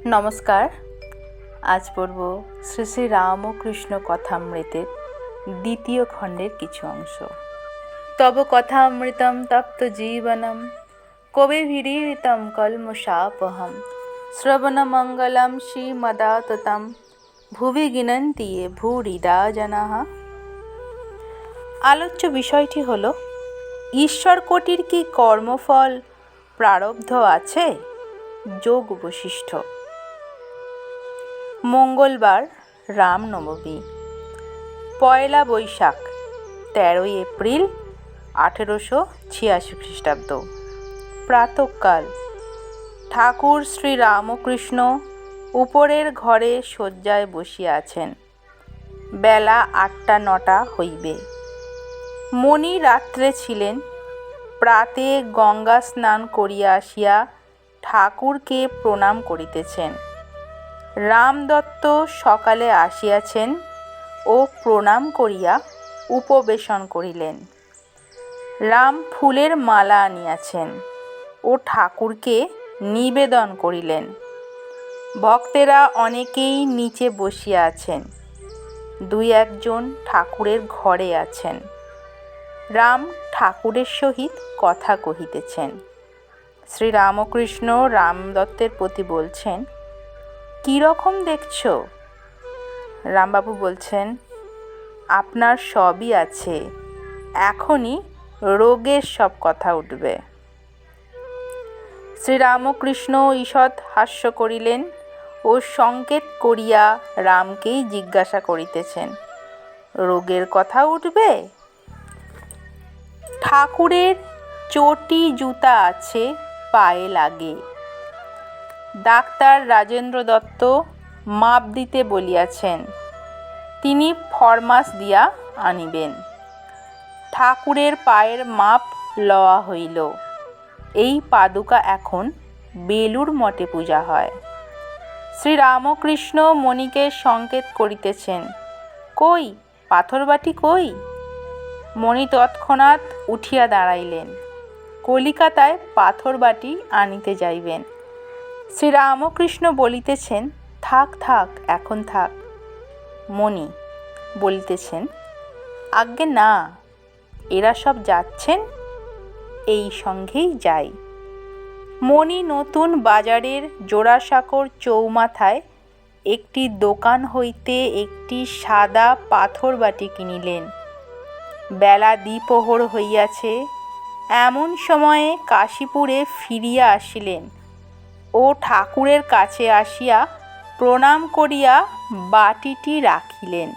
নমস্কার। আজ পড়ব শ্রী শ্রী রামকৃষ্ণ কথামৃতের দ্বিতীয় খণ্ডের কিছু অংশ। তব কথামৃতম তপ্ত জীবনম কবিভিরীড়িতম কলমশাপহম শ্রবণমঙ্গলম শ্রীমদাততম ভুবি গিনন্তি ये ভূরিদা জনাঃ। আলোচ্য বিষয়টি হল, ঈশ্বরকোটির কি কর্মফল প্রারব্ধ আছে? যোগ বৈশিষ্ট্য। মঙ্গলবার, রামনবমী, পয়লা বৈশাখ, 13 এপ্রিল 1886 খ্রিস্টাব্দ। প্রাতঃকাল। ঠাকুর শ্রী রামকৃষ্ণ উপরের ঘরে শয্যায় বসিয়া আছেন। বেলা 8টা-9টা হইবে। মণি রাত্রে ছিলেন। প্রাতে গঙ্গা স্নান করিয়া আসিয়া ঠাকুরকে প্রণাম করিতেছেন। রামদত্ত সকালে আসিয়াছেন ও প্রণাম করিয়া উপবেশন করিলেন। রাম ফুলের মালা আনিয়াছেন ও ঠাকুরকে নিবেদন করিলেন। ভক্তেরা অনেকেই নিচে বসিয়া আছেন। 2-1 ঠাকুরের ঘরে আছেন। রাম ঠাকুরের সহিত কথা কহিতেছেন। শ্রীরামকৃষ্ণ রামদত্তের প্রতি বলছেন, কি রকম দেখছ? রামবাবু বলছেন, আপনার সবই আছে, এখনই রোগের সব কথা উঠবে। শ্রীরামকৃষ্ণ ঈষৎ হাস্য করিলেন ও সংকেত করিয়া রামকেই জিজ্ঞাসা করিতেছেন, রোগের কথা উঠবে? ঠাকুরের চটি জুতা আছে, পায়ে লাগে। ডাক্তার রাজেন্দ্র দত্ত মাপ দিতে বলিয়াছেন, তিনি ফরমাস দিয়া আনিবেন। ঠাকুরের পায়ের মাপ লওয়া হইল। এই পাদুকা এখন বেলুড় মঠে পূজা হয়। শ্রীরামকৃষ্ণ মণিকে সংকেত করিতেছেন, কই পাথরবাটি কই? মণি তৎক্ষণাৎ উঠিয়া দাঁড়াইলেন। কলিকাতায় পাথরবাটি আনিতে যাইবেন। শ্রীরামকৃষ্ণ বলিতেছেন, থাক থাক, এখন থাক। মণি বলিতেছেন, আজ্ঞে না, এরা সব যাচ্ছেন, এই সঙ্গেই যাই। মণি নতুন বাজারের জোড়াসাঁকোর চৌমাথায় একটি দোকান হইতে একটি সাদা পাথরবাটি কিনিলেন। বেলা দ্বিপ্রহর হইয়াছে। এমন সময়ে কাশীপুরে ফিরিয়া আসিলেন ও ঠাকুরের কাছে আসিয়া প্রণাম করিয়া বাটিটি রাখিলেন।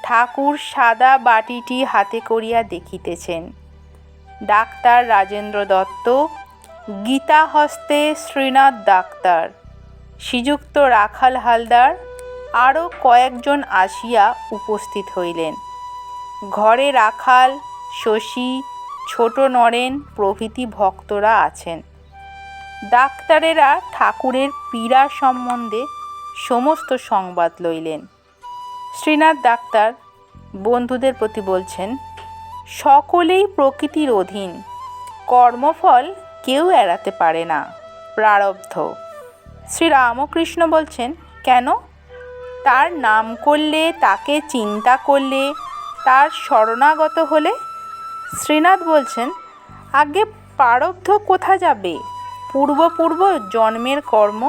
ঠাকুর সাদা বাটিটি হাতে করিয়া দেখিতেছেন। ডাক্তার রাজেন্দ্র দত্ত, গীতা হস্তে শ্রীনাথ ডাক্তার, শ্রীযুক্ত রাখাল হালদার আরও কয়েকজন আসিয়া উপস্থিত হইলেন। ঘরে রাখাল, শশী, ছোট নরেন প্রভৃতি ভক্তরা আছেন। ডাক্তারেরা ঠাকুরের পীড়া সম্বন্ধে সমস্ত সংবাদ লইলেন। শ্রীনাথ ডাক্তার বন্ধুদের প্রতি বলছেন, সকলেই প্রকৃতির অধীন, কর্মফল কেউ এড়াতে পারে না, প্রারব্ধ। শ্রীরামকৃষ্ণ বলছেন, কেন? তার নাম করলে, তাকে চিন্তা করলে, তার শরণাগত হলে? শ্রীনাথ বলছেন, আগে প্রারব্ধ কোথা যাবে? পূর্ব জন্মের কর্ম।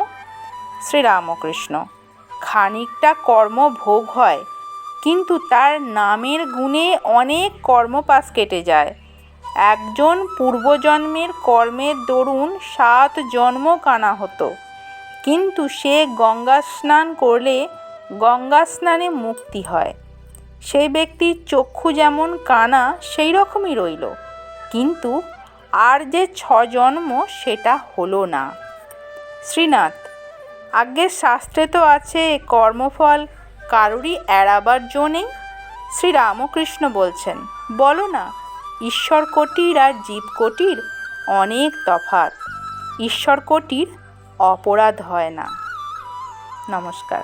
শ্রীরামকৃষ্ণ, খানিকটা কর্ম ভোগ হয়, কিন্তু তার নামের গুণে অনেক কর্মপাশ কেটে যায়। একজন পূর্বজন্মের কর্মের দরুন 7 জন্ম কানা হতো, কিন্তু সে গঙ্গা স্নান করলে গঙ্গা স্নানে মুক্তি হয়। সেই ব্যক্তির চক্ষু যেমন কানা সেই রকমই রইল, কিন্তু আর যে 6 জন্ম সেটা হলো না। শ্রীনাথ, আজ্ঞে শাস্ত্রে তো আছে কর্মফল কারুরই এড়াবার জো নেই। শ্রীরামকৃষ্ণ বলছেন, বলো না, ঈশ্বরকোটির আর জীবকোটির অনেক তফাৎ। ঈশ্বরকোটির অপরাধ হয় না। নমস্কার।